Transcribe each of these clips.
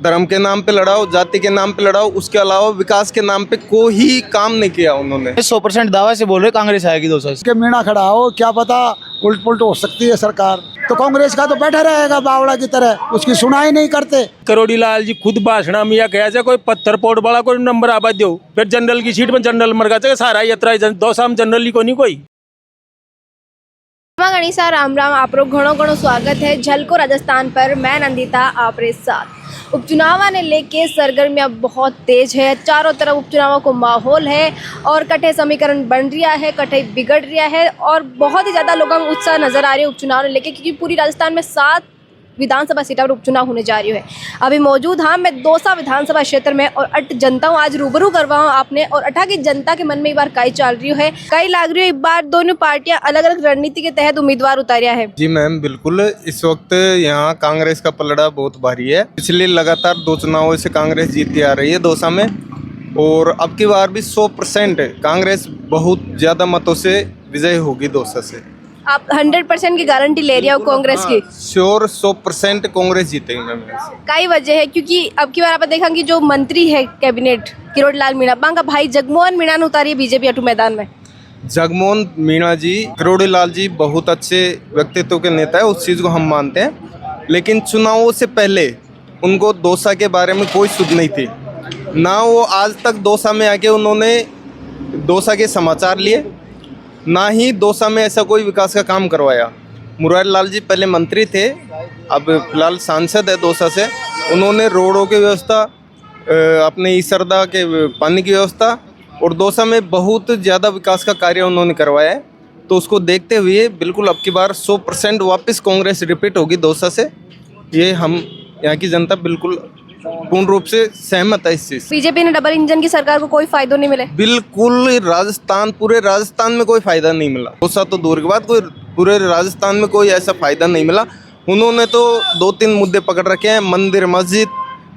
धर्म के नाम पे लड़ाओ, जाति के नाम पे लड़ाओ, उसके अलावा विकास के नाम पे कोई काम नहीं किया उन्होंने। 100% दावा से बोल रहे कांग्रेस आएगी 200 से। के मीणा खड़ा हो, क्या पता उल्ट पुल्ट हो सकती है सरकार। तो कांग्रेस का तो बैठा रहेगा बावड़ा की तरह, उसकी सुनाई नहीं करते। करोड़ी लाल जी खुद भाषण में कहा जाए कोई पत्थर पोट वाला कोई नंबर आबाद दो, फिर जनरल की सीट में जनरल मर गया सारा यात्रा दो साम जनरल को नहीं कोई। गणिसा राम राम, आप लोग घणो घणो स्वागत है झलको राजस्थान पर। मैं नंदिता आपरे साथ। उपचुनाव ने लेके सरगर्मियां बहुत तेज है, चारों तरफ उपचुनावों को माहौल है और कठे समीकरण बन रहा है, कठे बिगड़ रहा है और बहुत ही ज़्यादा लोगों में उत्साह नजर आ रही है उपचुनाव ने लेके, क्योंकि पूरी राजस्थान में 7 विधानसभा सीटों पर उपचुनाव होने जा रही है। अभी मौजूद हाँ मैं दौसा विधानसभा क्षेत्र में और अट जनता हूँ, आज रूबरू करवाऊँ आपने और अठा की जनता के मन में एक बार कई चल रही है, कई लाग रही है। एक बार दोनों पार्टियां अलग अलग रणनीति के तहत उम्मीदवार उतारिया है। जी मैम बिल्कुल, इस वक्त यहाँ कांग्रेस का पलड़ा बहुत भारी है। पिछले लगातार 2 चुनावों से कांग्रेस जीतती आ रही है दौसा में, और अब की बार भी 100% कांग्रेस बहुत ज्यादा मतों से विजय होगी दौसा से। आप 100% की गारंटी ले रही हो कांग्रेस की? श्योर 100% कांग्रेस जीतेगी मैम। कई वजह है, क्योंकि अब की बार आप देखा कि जो मंत्री है कैबिनेट किरोड़ी लाल मीणा बांका भाई जगमोहन मीणा ने उतारी बीजेपी अटू मैदान में। जगमोहन मीणा जी, किरोड़ी लाल जी बहुत अच्छे व्यक्तित्व के नेता है, उस चीज़ को हम मानते हैं, लेकिन चुनावों से पहले उनको दौसा के बारे में कोई सुध नहीं थी ना। वो आज तक दौसा में आके उन्होंने दौसा के समाचार लिए, ना ही दौसा में ऐसा कोई विकास का काम करवाया। मुरारी लाल जी पहले मंत्री थे, अब फिलहाल सांसद है दौसा से। उन्होंने रोडों की व्यवस्था, अपने ईसरदा के पानी की व्यवस्था और दौसा में बहुत ज़्यादा विकास का कार्य उन्होंने करवाया है। तो उसको देखते हुए बिल्कुल अब की बार 100% वापस कांग्रेस रिपीट होगी दौसा से। ये हम यहाँ की जनता बिल्कुल पूर्ण रूप से सहमत है इस चीज। बीजेपी ने डबल इंजन की सरकार को कोई फायदा नहीं मिले? बिल्कुल पूरे राजस्थान में कोई फायदा नहीं मिला। दौसा तो दूर की बात, कोई पूरे राजस्थान में कोई ऐसा फायदा नहीं मिला। उन्होंने तो 2-3 मुद्दे पकड़ रखे हैं, मंदिर मस्जिद,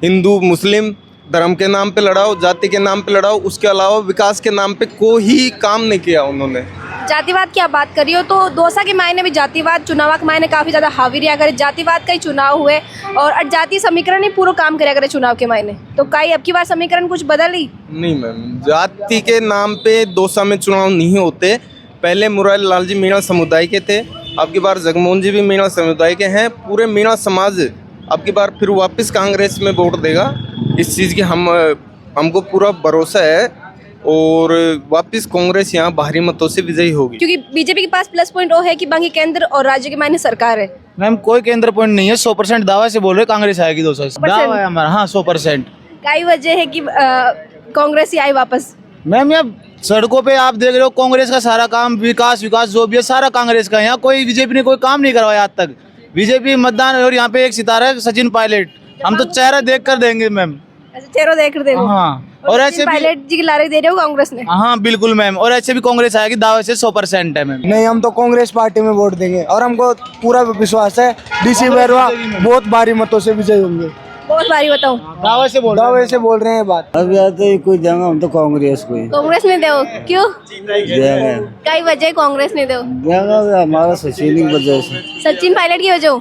हिंदू मुस्लिम, धर्म के नाम पे लड़ाओ, जाति के नाम पे लड़ाओ, उसके अलावा विकास के नाम पे कोई काम नहीं किया उन्होंने। जातिवाद की आप बात करी हो तो दौसा के मायने भी जातिवाद चुनाव के मायने काफी ज्यादा हावी रहा करे। जातिवाद का ही चुनाव हुए और जाति समीकरण ही पूरा काम करा करे चुनाव के मायने। तो कई अब की बार समीकरण कुछ बदली? नहीं मैम, जाति के नाम पे दौसा में चुनाव नहीं होते। पहले मुरारी लाल जी मीणा समुदाय के थे, अब की बार जगमोहन जी भी मीणा समुदाय के हैं। पूरे मीणा समाज अब की बार फिर वापस कांग्रेस में वोट देगा, इस चीज़ की हमको पूरा भरोसा है। और वापस कांग्रेस यहाँ भारी मतों से विजयी होगी, क्योंकि बीजेपी के पास प्लस पॉइंट वो है कि बाकी केंद्र और राज्य के मायने सरकार है। मैम कोई केंद्र पॉइंट नहीं है, 100% दावा से बोल रहे कांग्रेस आएगी 200 से। दावा है हमारा, हाँ 100%। कई वजह है कि कांग्रेस ही आई वापस? मैम यहाँ सड़कों पे आप देख रहे हो कांग्रेस का सारा काम, विकास जो भी है सारा कांग्रेस का। यहाँ कोई बीजेपी ने कोई काम नहीं करवाया आज तक। बीजेपी मतदान, और यहाँ पे एक सितारा है सचिन पायलट, हम तो चेहरा देख कर देंगे मैम। चेहरा देख कर देंगे, हाँ। और ऐसे पायलट जी की लारे दे रहे हो कांग्रेस ने? हाँ बिल्कुल मैम, और ऐसे भी कांग्रेस आएगी दावे से 100% है मैम। नहीं, हम तो कांग्रेस पार्टी में वोट देंगे और हमको पूरा विश्वास है डीसी बैरवा बहुत भारी मतों से विजयी होंगे। बहुत भारी बताऊं? दावे से बोल रहे हैं बात। अब यार तो कोई देंगे, हम तो कांग्रेस को ही। कांग्रेस नहीं दो? क्यों? देंगे। कई वजह कांग्रेस नहीं दो? देंगे हमारा सचिन की वजह से। सचिन पायलट की वजह?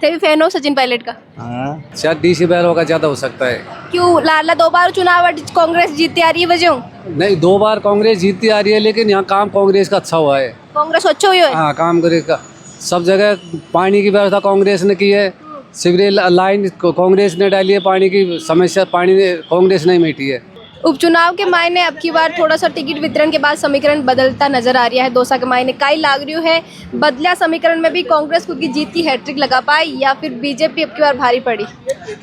थे भी फैन हो सचिन पायलट का? हाँ। शायद डीसी बैरवा का ज्यादा हो सकता है। क्यों? लाला 2 बार चुनाव कांग्रेस जीतती आ रही है, वजह? नहीं, 2 बार कांग्रेस जीतती आ रही है, लेकिन यहाँ काम कांग्रेस का अच्छा हुआ है। कांग्रेस अच्छा हुई है? हाँ, काम करेगा। सब जगह पानी की व्यवस्था कांग्रेस ने की है, सीवरेज लाइन कांग्रेस ने डाली है, पानी की समस्या कांग्रेस नहीं मिटी है। उपचुनाव के मायने अब की बार थोड़ा सा टिकट वितरण के बाद समीकरण बदलता नजर आ रहा है। दौसा के मायने कई लाग रही है, बदला समीकरण में भी कांग्रेस खुद की जीत की हैट्रिक लगा पाई या फिर बीजेपी अब की बार भारी पड़ी?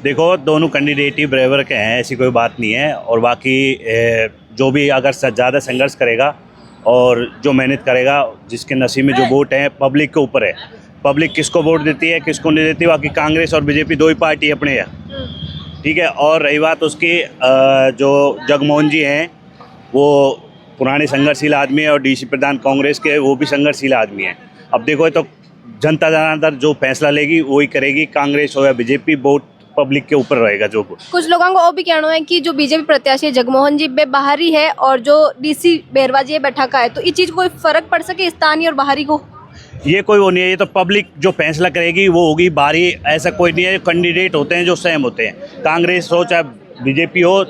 देखो, दोनों कैंडिडेट ही बराबर के हैं, ऐसी कोई बात नहीं है। और बाकी जो भी अगर ज़्यादा संघर्ष करेगा और जो मेहनत करेगा, जिसके नसीब में जो वोट है पब्लिक के ऊपर है। पब्लिक किसको वोट देती है किसको नहीं देती, बाकी कांग्रेस और बीजेपी 2 ही पार्टी अपने हैं, ठीक है। और रही बात उसकी, जो जगमोहन जी हैं वो पुराने संघर्षशील आदमी है और डीसी प्रधान कांग्रेस के, वो भी संघर्षशील आदमी है। अब देखो तो जनता जनार्दन जो फैसला लेगी वही करेगी, कांग्रेस हो या बीजेपी, वोट पब्लिक के ऊपर रहेगा। जो कुछ लोगों को वो भी कहना है कि जो बीजेपी प्रत्याशी जगमोहन जी बाहरी है और जो डीसी बैरवा जी बैठा का है, तो इस चीज को कोई फर्क पड़ सके स्थानीय और बाहरी को? ये कोई वो नहीं है, ये तो पब्लिक जो फैसला करेगी वो होगी। बारी ऐसा कोई नहीं है, कैंडिडेट होते हैं जो सहम होते हैं। कांग्रेस हो चाहे बीजेपी हो,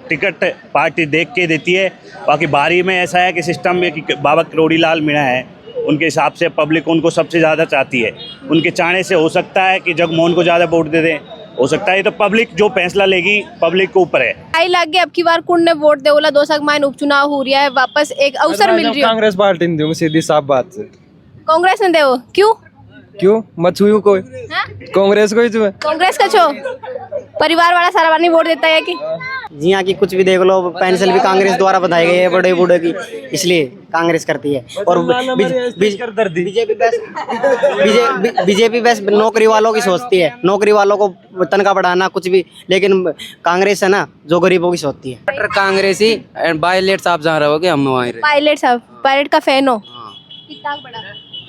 टिकट पार्टी देख के देती है। बाकी बारी में ऐसा है कि सिस्टम में कि बाबा करोड़ी लाल मीणा है, उनके हिसाब से पब्लिक उनको सबसे ज़्यादा चाहती है। उनके चाहने से हो सकता है कि जगमोहन को ज़्यादा वोट दे दें, हो सकता है। ये तो पब्लिक जो फैसला लेगी पब्लिक के ऊपर है। आई लागे अब की बार कुण ने वोट दे बोला 2 साल मायने उपचुनाव हो रहा है, वापस एक अवसर मिल रही है। कांग्रेस पार्टी ने दूंगा, सीधी साफ बात से। कांग्रेस ने दे वो क्यों मत छुई कोई, कांग्रेस को ही छुए। कांग्रेस का छो परिवार वाला सारा नहीं वोट देता है कि जी यहाँ की कुछ भी देख लो, पेंसिल भी कांग्रेस द्वारा बनाई गई है बड़े बूढ़े की, इसलिए कांग्रेस करती है। और बीजेपी बस नौकरी वालों की सोचती है, नौकरी वालों को तनख्वाह बढ़ाना कुछ भी, लेकिन कांग्रेस है ना जो गरीबों की सोचती है। कांग्रेस ही पायलट साहब जहाँ रहोगे हम वहीं रहे। पायलट साहब, पायलट का फैन हो? कितना बड़ा?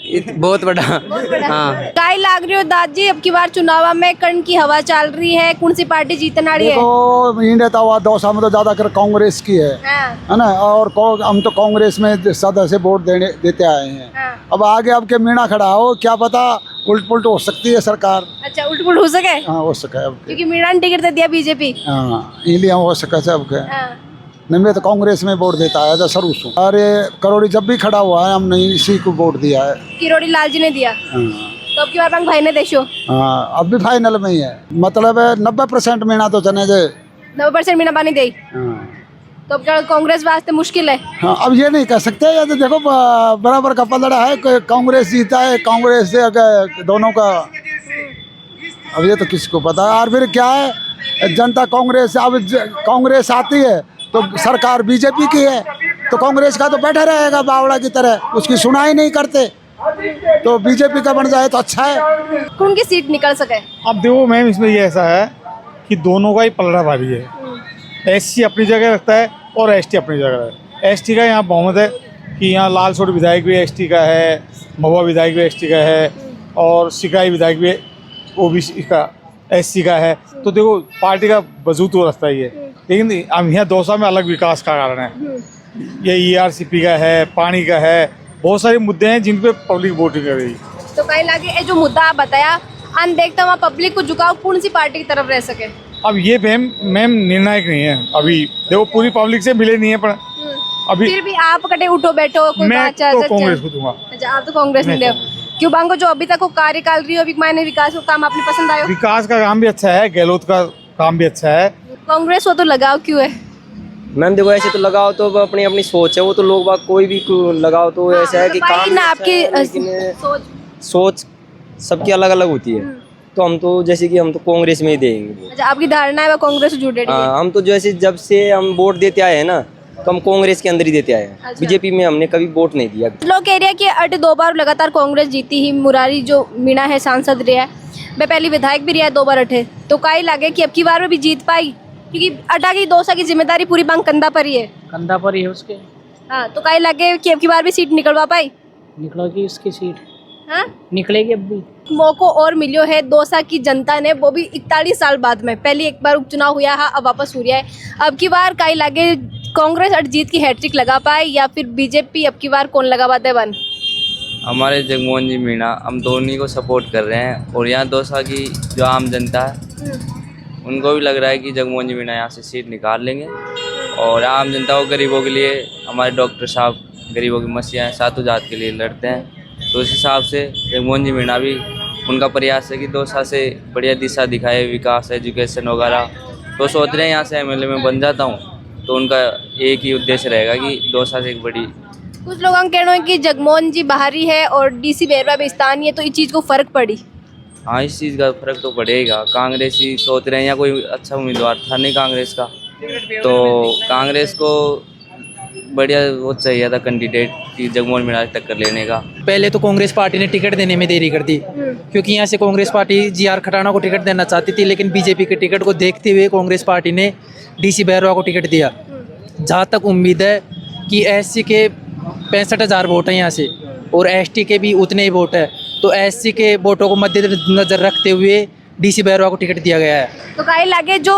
बहुत बड़ा। हाँ, काय लाग रही हो दादी अब की बार चुनाव में कर्ण की हवा चल रही है, कौन सी पार्टी जीतने वाली है? देखो इंडिया हुआ दौसा में तो ज्यादा कर कांग्रेस की है ना, और हम तो कांग्रेस में सदा से वोट देते आए हैं। अब आगे अब के मीणा खड़ा हो, क्या पता उल्ट पुल्ट हो सकती है सरकार। अच्छा, उल्ट पुल्ट हो सके? हाँ हो सके अब, क्योंकि मीणा ने टिकट दे दिया बीजेपी। हाँ इसलिए हो सके सब के। नहीं मैं तो कांग्रेस में वोट देता है शुरू से। अरे करोड़ी जब भी खड़ा हुआ है हमने इसी को वोट दिया है। किरोड़ी लाल जी ने दिया। तो अब की बार भाई ने देशो। हाँ अब भी फाइनल में ही है, मतलब 90% मीणा तो चने जे 90% मीणा पानी दे। तो अब क्या कांग्रेस वास्ते मुश्किल है? हाँ अब ये नहीं कह सकते, या तो देखो बराबर का पलड़ा है, कांग्रेस जीता है, कांग्रेस से अगर दोनों का, अब ये तो किसको पता है। और फिर क्या है, जनता कांग्रेस, अब कांग्रेस आती है तो सरकार बीजेपी की है, तो कांग्रेस का तो बैठा रहेगा बावड़ा की तरह, उसकी सुनाई नहीं करते। तो बीजेपी का बन जाए तो अच्छा है। कौन की सीट निकल सके? अब देखो मैम, इसमें ये ऐसा है कि दोनों का ही पलड़ा भारी है। एससी अपनी जगह रखता है और एसटी अपनी जगह है। एसटी का यहाँ बहुमत है कि यहाँ लालसोट विधायक भी एसटी का है, महुआ विधायक भी एसटी का है, और सिकाई विधायक भी ओबीसी का एससी का है। तो देखो पार्टी का वजूद तो रखता ही है, लेकिन हम यहाँ दौसा में अलग विकास का कारण है। ये ERCP का है, पानी का है, बहुत सारे मुद्दे हैं जिन पे पब्लिक वोटिंग कर रही। तो कहीं लगे ये जो मुद्दा आप बताया, अन देखता हुआ पब्लिक को झुकाव कौन सी पार्टी की तरफ रह सके? अब ये मैम निर्णायक नहीं है। अभी देखो पूरी पब्लिक से मिले नहीं है, पर अभी फिर भी आप कटे उठो बैठो कोई मैं बात तो कांग्रेस को दूंगा। अच्छा, आप तो कांग्रेस नहीं दे क्यों? बांगो जो अभी तक वो कार्यकाल रही हो, अभी मायने विकास को काम आपने पसंद आयो? विकास का काम भी अच्छा है, गहलोत का काम भी अच्छा है। कांग्रेस हो तो लगाव क्यों है? मैम देखो ऐसे तो लगाओ तो अपनी अपनी सोच है, वो तो लोग बाग कोई भी लगाओ तो ऐसा है कि काम ना आपकी सोच सबकी अलग अलग होती है। तो हम तो जैसे कि हम तो कांग्रेस में ही देंगे। अच्छा, आपकी धारणा है वो कांग्रेस से जुड़े? हम तो जैसे जब से हम वोट देते आए हैं ना, तो हम कांग्रेस के अंदर ही देते आए हैं। अच्छा। बीजेपी में हमने कभी वोट नहीं दिया। लोग कह रहे हैं कि 2 बार लगातार कांग्रेस जीती ही। मुरारी जो मीणा है सांसद रहा है, मैं पहली विधायक भी रहा है 2 बार अठे, तो काई लगे कि अब की बार में भी जीत पाई? क्योंकि अटा की दौसा की जिम्मेदारी पूरी बांग कंधा पर ही है। कंधा पर ही है उसके। हाँ, तो काई लगे कि अब की बार भी सीट निकलवा पाई? निकलेगी उसकी सीट। हाँ निकलेगी अब भी। मौको और मिलियो है दौसा की जनता ने, वो भी 41 साल बाद में। पहले एक बार उपचुनाव हुआ है, अब वापस हो रहा है। अब की बार काई लगे कांग्रेस अट जीत की हैट्रिक लगा पाए या फिर बीजेपी? अब की बार कौन लगा पाते बन? हमारे जगमोहन जी मीणा, हम दोनों को सपोर्ट कर रहे हैं। और यहाँ दौसा की जो आम जनता है उनको भी लग रहा है कि जगमोहन जी मीणा यहाँ से सीट निकाल लेंगे। और आम जनता को, गरीबों के लिए हमारे डॉक्टर साहब गरीबों की मसीहा हैं, सातों जात के लिए लड़ते हैं। तो उस हिसाब से जगमोहन जी मीणा भी, उनका प्रयास है कि दौसा से बढ़िया दिशा दिखाए, विकास एजुकेशन वगैरह। तो सोच रहे हैं यहाँ से MLA में बन जाता हूँ, तो उनका एक ही उद्देश्य रहेगा कि दौसा से एक बड़ी। कुछ लोगों का कहना है कि जगमोहन जी बाहरी है और DC बैरवा भी स्थानीय है, तो इस चीज़ को फर्क पड़ी? हाँ, इस चीज़ का फर्क तो पड़ेगा। कांग्रेस ही सोच रहे हैं, या कोई अच्छा उम्मीदवार था नहीं कांग्रेस का, तो कांग्रेस को बढ़िया वो चाहिए था कैंडिडेट कि जगमोहन मीणा से टक्कर लेने का। पहले तो कांग्रेस पार्टी ने टिकट देने में देरी कर दी, क्योंकि यहाँ से कांग्रेस पार्टी GR खटाना को टिकट देना चाहती थी, लेकिन बीजेपी के टिकट को देखते हुए कांग्रेस पार्टी ने DC बैरवा को टिकट दिया। जहाँ तक उम्मीद है कि SC के 65,000 वोट हैं यहाँ से, और ST के भी उतने ही वोट है, तो SC के वोटों को मद्देनजर रखते हुए DC बैरवा को टिकट दिया गया है। तो काई लगे जो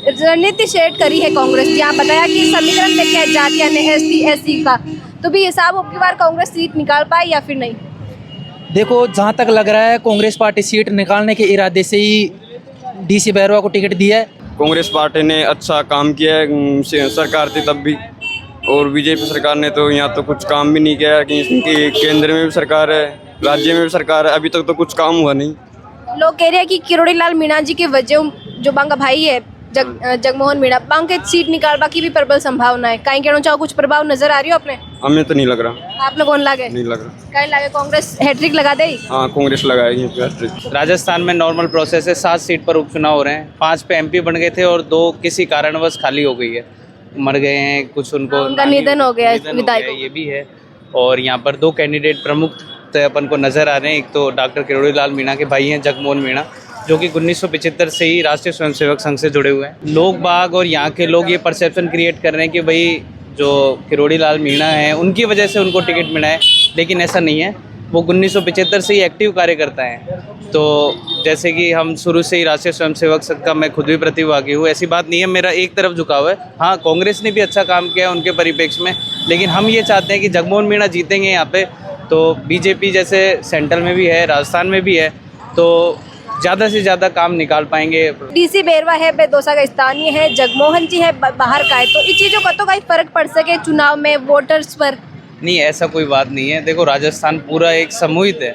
रणनीति सेट करी है कांग्रेस, यहाँ बताया कि समीकरण देखे है जातियां ने ST SC का, तो भी हिसाब अब की बार कांग्रेस सीट निकाल पाए या फिर नहीं? देखो जहाँ तक लग रहा है कांग्रेस पार्टी सीट निकालने के इरादे से ही डीसी बैरवा को टिकट दिया है। कांग्रेस पार्टी ने अच्छा काम किया है, सरकार थी तब भी, और बीजेपी सरकार ने तो यहाँ तो कुछ काम भी नहीं किया कि केंद्र में भी सरकार है, राज्य में भी सरकार है, अभी तक तो कुछ काम हुआ नहीं। लोग कह रहे हैं कि किरोड़ी लाल मीणा जी के वजह जो बांगा भाई है जगमोहन मीणा बांग के सीट निकालवा की भी प्रबल संभावना है। कहीं कहना चाहो कुछ प्रभाव नजर आ रही हो अपने? हमें तो नहीं लग रहा। आप लोग कौन लागे? नहीं लग रहा। कहीं लागे कांग्रेस हैट्रिक लगा दे? हाँ, कांग्रेस लगाएगी हैट्रिक। राजस्थान में नॉर्मल प्रोसेस है, 7 सीट पर उपचुनाव हो रहे हैं। 5 पे एमपी बन गए थे और 2 किसी कारणवश खाली हो गई है, मर गए हैं कुछ, उनको उनका निधन हो गया विधायक, ये भी है। और यहाँ पर 2 कैंडिडेट प्रमुख अपन को नजर आ रहे हैं। एक तो डॉक्टर किरोड़ी लाल मीणा के भाई हैं जगमोहन मीणा, जो कि 1975 से ही राष्ट्रीय स्वयंसेवक संघ से जुड़े हुए हैं। लोग बाग और यहाँ के लोग ये परसेप्शन क्रिएट कर रहे हैं कि भाई जो किरोड़ी लाल मीणा हैं उनकी वजह से उनको टिकट मिला है, लेकिन ऐसा नहीं है। वो 1975 से ही एक्टिव कार्यकर्ता हैं। तो जैसे कि हम शुरू से ही राष्ट्रीय स्वयंसेवक संघ का मैं खुद भी प्रतिभागी हूँ, ऐसी बात नहीं है, मेरा एक तरफ झुकाव है। हाँ, कांग्रेस ने भी अच्छा काम किया है उनके परिप्रेक्ष्य में, लेकिन हम ये चाहते हैं कि जगमोहन मीणा जीतेंगे यहाँ पे तो बीजेपी जैसे सेंट्रल में भी है, राजस्थान में भी है, तो ज़्यादा से ज़्यादा काम निकाल पाएंगे। डीसी बैरवा है बेदोसा का स्थानीय है, जगमोहन जी है बाहर का है, तो इस चीज़ों का तो कहीं फर्क पड़ सके चुनाव में वोटर्स पर? नहीं, ऐसा कोई बात नहीं है। देखो, राजस्थान पूरा एक समूहित है,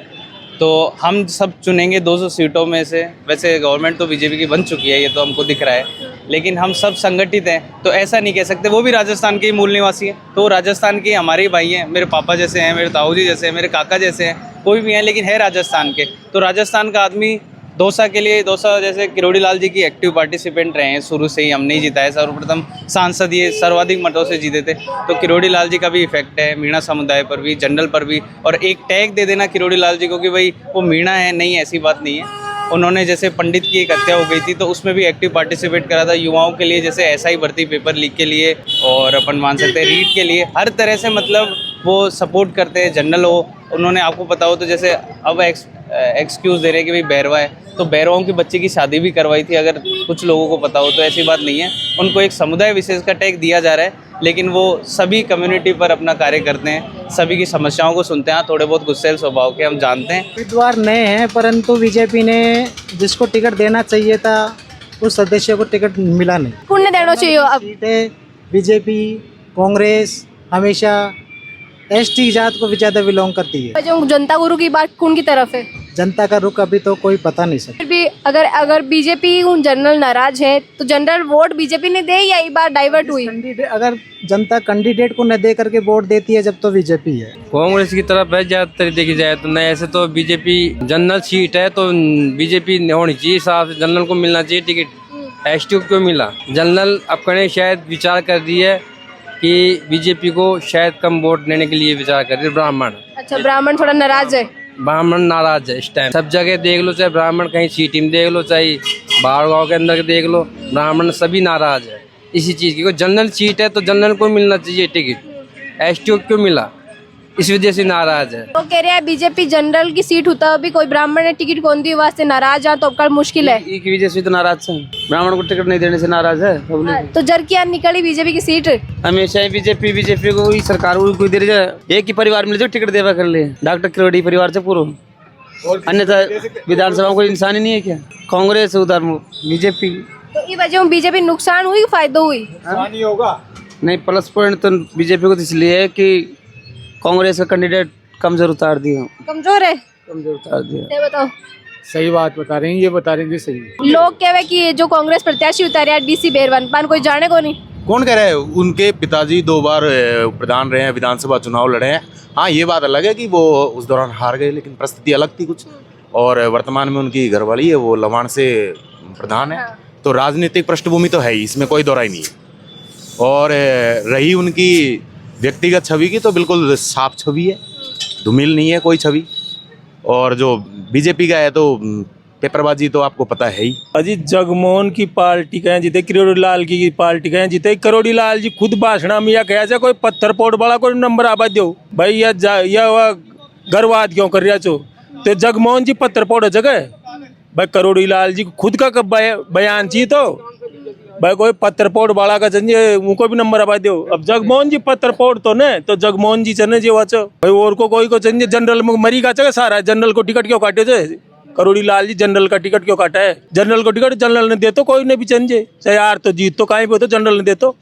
तो हम सब चुनेंगे 200 सीटों में से। वैसे गवर्नमेंट तो बीजेपी की बन चुकी है, ये तो हमको दिख रहा है, लेकिन हम सब संगठित हैं, तो ऐसा नहीं कह सकते। वो भी राजस्थान के ही मूल निवासी हैं, तो राजस्थान के हमारे ही भाई हैं, मेरे पापा जैसे हैं, मेरे ताऊ जी जैसे हैं, मेरे काका जैसे हैं, कोई भी हैं, लेकिन है राजस्थान के। तो राजस्थान का आदमी दौसा के लिए, दौसा जैसे किरोड़ी लाल जी की एक्टिव पार्टिसिपेंट रहे हैं शुरू से ही, हमने ही जिताया। सर्वप्रथम सांसद ये सर्वाधिक मतों से जीते थे, तो किरोड़ी लाल जी का भी इफेक्ट है मीणा समुदाय पर भी, जनरल पर भी। और एक टैग दे देना किरोड़ी लाल जी को कि भाई वो मीणा है, नहीं, ऐसी बात नहीं है। उन्होंने जैसे पंडित की एक हत्या हो गई थी, तो उसमें भी एक्टिव पार्टिसिपेट करा था युवाओं के लिए, जैसे SI भर्ती पेपर लीक के लिए, और अपन मान सकते हैं रीट के लिए, हर तरह से मतलब वो सपोर्ट करते हैं। जनरल हो, उन्होंने आपको पता हो तो जैसे अब एक्सक्यूज़ दे रहे हैं कि भाई बैरवा है, तो बैरवाओं के बच्चे की शादी भी करवाई थी, अगर कुछ लोगों को पता हो तो। ऐसी बात नहीं है, उनको एक समुदाय विशेष का टैग दिया जा रहा है, लेकिन वो सभी कम्युनिटी पर अपना कार्य करते हैं, सभी की समस्याओं को सुनते हैं। थोड़े बहुत गुस्सैल स्वभाव के, हम जानते हैं। उम्मीदवार नए हैं, परंतु बीजेपी ने जिसको टिकट देना चाहिए था उस सदस्य को टिकट मिला नहीं। पुण्य देना चाहिए। अब बीजेपी कांग्रेस हमेशा ST जात को भी ज्यादा बिलोंग करती है। जो जनता गुरु की बात कौन की तरफ है? जनता का रुख अभी तो कोई पता नहीं सकता। फिर भी अगर बीजेपी जनरल नाराज है तो जनरल वोट बीजेपी ने दे या एक बार डाइवर्ट हुई? अगर जनता कैंडिडेट को न दे करके वोट देती है जब तो बीजेपी है। कांग्रेस की तरफ है ज्यादातर देखी जाए तो। नहीं, ऐसे तो बीजेपी जनरल सीट है तो बीजेपी होनी चाहिए, साफ जनरल को मिलना चाहिए टिकट। ST को क्यों मिला? जनरल अपने शायद विचार कर रही है कि बीजेपी को शायद कम वोट देने के लिए विचार कर रही है। ब्राह्मण, अच्छा, ब्राह्मण थोड़ा नाराज है। ब्राह्मण नाराज है इस टाइम, सब जगह देख लो, चाहे ब्राह्मण कहीं सिटी में देख लो, चाहे बाहर गाँव के अंदर देख लो, ब्राह्मण सभी नाराज है इसी चीज़ की। कोई जनरल सीट है तो जनरल को मिलना चाहिए टिकट, ST को क्यों मिला, इस वजह से नाराज है। तो कह रहे हैं बीजेपी जनरल की सीट होता भी कोई ब्राह्मण ने टिकट कौन दी वास्ते नाराज है, तो अब कल मुश्किल है। एक वजह से तो नाराज है, ब्राह्मण को टिकट नहीं देने से नाराज है पब्लिक। तो जर की निकली बीजेपी की सीट। हमेशा ही बीजेपी को ही सरकार को दे रही है, एक ही परिवार मिले जो टिकट देवा कर ले, डॉक्टर किरोड़ी परिवार से पूरा, अन्यथा विधानसभा कोई इंसान ही नहीं है क्या? कांग्रेस उधर बीजेपी, तो इस वजह में बीजेपी नुकसान हुई फायदा हुई? नहीं, प्लस पॉइंट तो बीजेपी को इसलिए है कि कांग्रेस का कैंडिडेट कमजोर उतार दिया। कमजोर है? कमजोर उतार दिया। ये बताओ। सही बात बता रहे हैं, ये बता रहे हैं जी, सही। लोग कहे कि जो कांग्रेस प्रत्याशी उतारे डीसी बैरवा पान कोई जाने को नहीं। कौन कह रहा है? उनके पिताजी 2 बार प्रधान रहे हैं, विधानसभा चुनाव लड़े हैं। हाँ, ये बात अलग है कि वो उस दौरान हार गए, लेकिन परिस्थिति अलग थी कुछ। और वर्तमान में उनकी घरवाली है, वो लवाण से प्रधान है। तो राजनीतिक पृष्ठभूमि तो है ही, इसमें कोई दोहराई नहीं है। और रही उनकी व्यक्तिगत छवि की, तो बिल्कुल साफ छवि है, धूमिल नहीं है कोई छवि। और जो बीजेपी का है तो पेपरबाजी तो आपको पता है ही। अजी जगमोहन की पार्टी कहें जीते, किरोड़ी लाल की पार्टी कहें जीते। किरोड़ी लाल जी खुद भाषण में यह कहा कोई पत्थर पोट बड़ा कोई नंबर आबाद दो भाई, यह गर्वाद क्यों कर रहा छो? तो जगमोहन जी पत्थर पोट जगह भाई, किरोड़ी लाल जी खुद का बयान चाहिए तो भाई कोई पत्थर पोड़ बाड़ा का चंजे उनको भी नंबर आवा दो। अब जगमोहन जी पत्थर पोड़ तो ने तो जगमोहन जी चने जी वाचो भाई और को कोई को चंजे जनरल में मरी का चगा सारा जनरल को टिकट क्यों काटे थे करोड़ी लाल जी जनरल का टिकट क्यों काटा है? जनरल को टिकट जनरल ने दे तो कोई ने भी चंजे चाहे यार तो जीत तो कहीं पे तो जनरल ने दे तो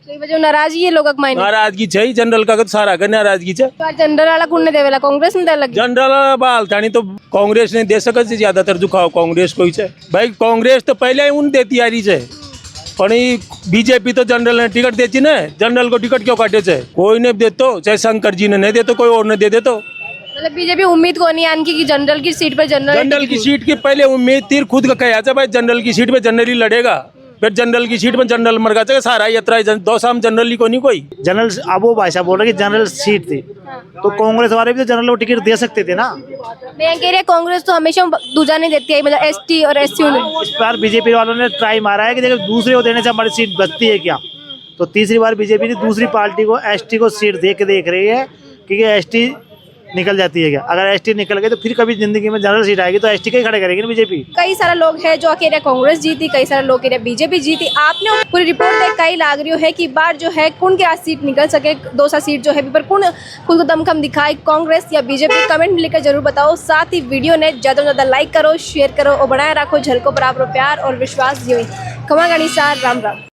वजह नाराजगी है लोग मायने नाराजगी चाहिए जनरल का सारा का नाराजगी चाहिए। जनरल वाला कौन ने देवेला कांग्रेस ने दे लगी जनरल बाल थानी तो कांग्रेस ने दे सकत से ज्यादातर दुखाओ कांग्रेस को ही है भाई। कांग्रेस तो पहले ही उन देती आ रही है पर बीजेपी तो जनरल ने टिकट देती ना जनरल को टिकट क्यों काटे चे कोई ने दे तो चाहे शंकर जी ने नहीं दे तो कोई और ने दे तो मतलब बीजेपी उम्मीद को नहीं आनकी कि जनरल की सीट पर जनरल की सीट की पहले उम्मीद तीर खुद का कहा था भाई जनरल की सीट पे जनरल ही लड़ेगा फिर जनरल की सीट में जनरल मर गया सारा यात्रा दो शाम जनरल ही को नहीं कोई जनरल अब वो भाई साहब बोल रहे कि जनरल सीट थी तो कांग्रेस वाले भी तो जनरल को टिकट दे सकते थे ना। मैं कह रही कांग्रेस तो हमेशा दूजा नहीं देती है मतलब एसटी और एससी इस बार बीजेपी वालों ने ट्राई मारा है कि देखो दूसरे को देने से हमारी सीट बचती है क्या। तो तीसरी बार बीजेपी ने दूसरी पार्टी को एसटी को सीट देख रही है क्योंकि एसटी निकल जाती है क्या। अगर एसटी निकल गई तो फिर कभी जिंदगी में जनरल सीट आएगी तो एसटी का ही खड़े करेगी ना बीजेपी। कई सारे लोग हैं जो कह रहे कांग्रेस जीती कई सारे लोग कह रहे बीजेपी जीती। आपने पूरी रिपोर्ट देख कई लाग रही है कि बार जो है कौन के आज सीट निकल सके 200 सीट जो है पर कौन खुद को दमखम दिखाए कांग्रेस या बीजेपी कमेंट में लिखकर जरूर बताओ। साथ ही वीडियो ने ज्यादा से ज्यादा लाइक करो शेयर करो और बनाए रखो झलको पर आप प्यार और विश्वास। जी खमा गणिसा राम राम।